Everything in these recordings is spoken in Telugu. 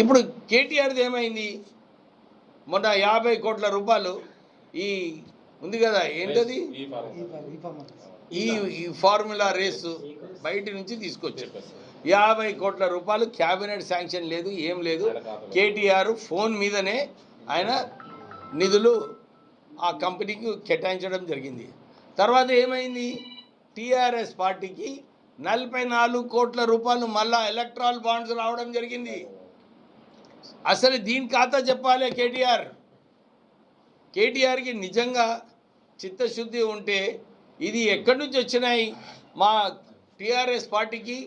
ఇప్పుడు కేటీఆర్ది ఏమైంది? మొన్న 50 కోట్ల రూపాయలు ఈ ఉంది కదా, ఏంటది, ఈ ఫార్ములా రేసు బయట నుంచి తీసుకొచ్చారు. 50 కోట్ల రూపాయలు క్యాబినెట్ శాంక్షన్ లేదు, ఏం లేదు. కేటీఆర్ ఫోన్ మీదనే ఆయన నిధులు ఆ కంపెనీకి కేటాయించడం జరిగింది. తర్వాత ఏమైంది? టీఆర్ఎస్ పార్టీకి 44 కోట్ల రూపాయలు మళ్ళా ఎలక్ట్రాల్ బాండ్స్ రావడం జరిగింది. అసలు దీని ఖాతా చెప్పాలి కేటీఆర్కి నిజంగా చిత్తశుద్ధి ఉంటే ఇది ఎక్కడి నుంచి వచ్చినాయి? మా టీఆర్ఎస్ పార్టీకి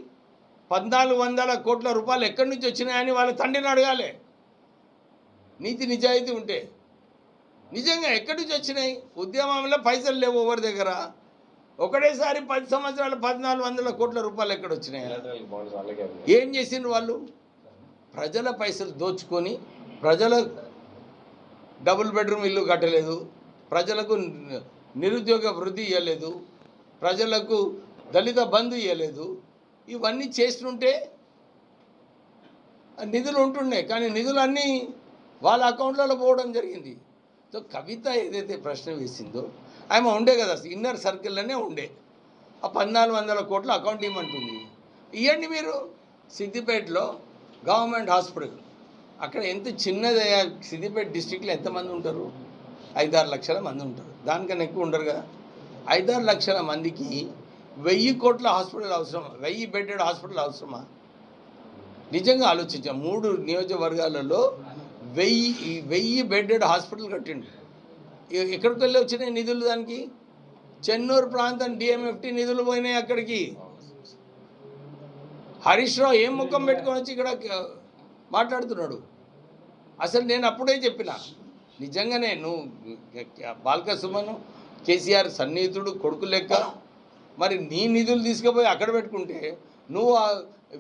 1400 కోట్ల రూపాయలు ఎక్కడి నుంచి వచ్చినాయని వాళ్ళ తండ్రిని అడగాలి. నీతి నిజాయితీ ఉంటే నిజంగా ఎక్కడి నుంచి వచ్చినాయి? ఉద్యమంలో పైసలు లేవు ఎవరి దగ్గర. ఒకటేసారి 10 సంవత్సరాలు 1400 కోట్ల రూపాయలు ఎక్కడ వచ్చినాయి? ఏం చేసిండ్రు వాళ్ళు? ప్రజల పైసలు దోచుకొని ప్రజల డబుల్ బెడ్రూమ్ ఇల్లు కట్టలేదు, ప్రజలకు నిరుద్యోగ వృద్ధి ఇవ్వలేదు, ప్రజలకు దళిత బంధు ఇవ్వలేదు. ఇవన్నీ చేస్తుంటే నిధులు ఉంటుండే, కానీ నిధులన్నీ వాళ్ళ అకౌంట్లలో పోవడం జరిగింది. సో కవిత ఏదైతే ప్రశ్న వేసిందో ఆమె ఉండే కదా, ఇన్నర్ సర్కిల్లోనే ఉండే. ఆ 1400 కోట్ల అకౌంట్ ఇవ్వమంటుంది. ఇవ్వండి మీరు. సిద్దిపేటలో గవర్నమెంట్ హాస్పిటల్, అక్కడ ఎంత చిన్నది, సిద్దిపేట డిస్టిక్లో ఎంతమంది ఉంటారు? 5-6 లక్షల మంది ఉంటారు. దానికన్నా ఎక్కువ ఉండరు కదా. 5-6 లక్షల మందికి 1000 కోట్ల హాస్పిటల్ అవసరమా? 1000 బెడెడ్ హాస్పిటల్ అవసరమా? నిజంగా ఆలోచించాం. 3 నియోజకవర్గాలలో 1000 బెడెడ్ హాస్పిటల్ కట్టిండు. ఎక్కడికి వెళ్ళి వచ్చినాయి నిధులు? దానికి చెన్నూరు ప్రాంతం డిఎంఎఫ్టీ నిధులు పోయినాయి అక్కడికి. హరీష్ రావు ఏం ముఖం పెట్టుకొని వచ్చి ఇక్కడ మాట్లాడుతున్నాడు? అసలు నేను అప్పుడే చెప్పిన, నిజంగానే నువ్వు బాల్క సుమన్ కేసీఆర్ సన్నిహితుడు కొడుకు లెక్క, మరి నీ నిధులు తీసుకుపోయి అక్కడ పెట్టుకుంటే నువ్వు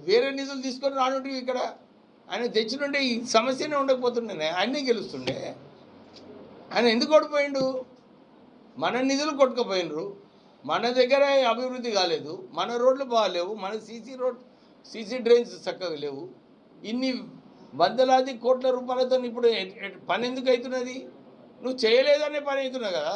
వేరే నిధులు తీసుకొని రానుంటివి ఇక్కడ. ఆయన తెచ్చినుంటే ఈ సమస్యనే ఉండకపోతుండే, ఆయనే గెలుస్తుండే. ఆయన ఎందుకు ఓడిపోయిండు? మన నిధులు కొట్టుకుపోయినరు, మన దగ్గర అభివృద్ధి కాలేదు, మన రోడ్లు బాగాలేవు, మన సీసీ డ్రైన్స్ చక్కగా లేవు. ఇన్ని వందలాది కోట్ల రూపాయలతో ఇప్పుడు పని ఎందుకు అవుతున్నది? నువ్వు చేయలేదనే పని అవుతున్నావు కదా.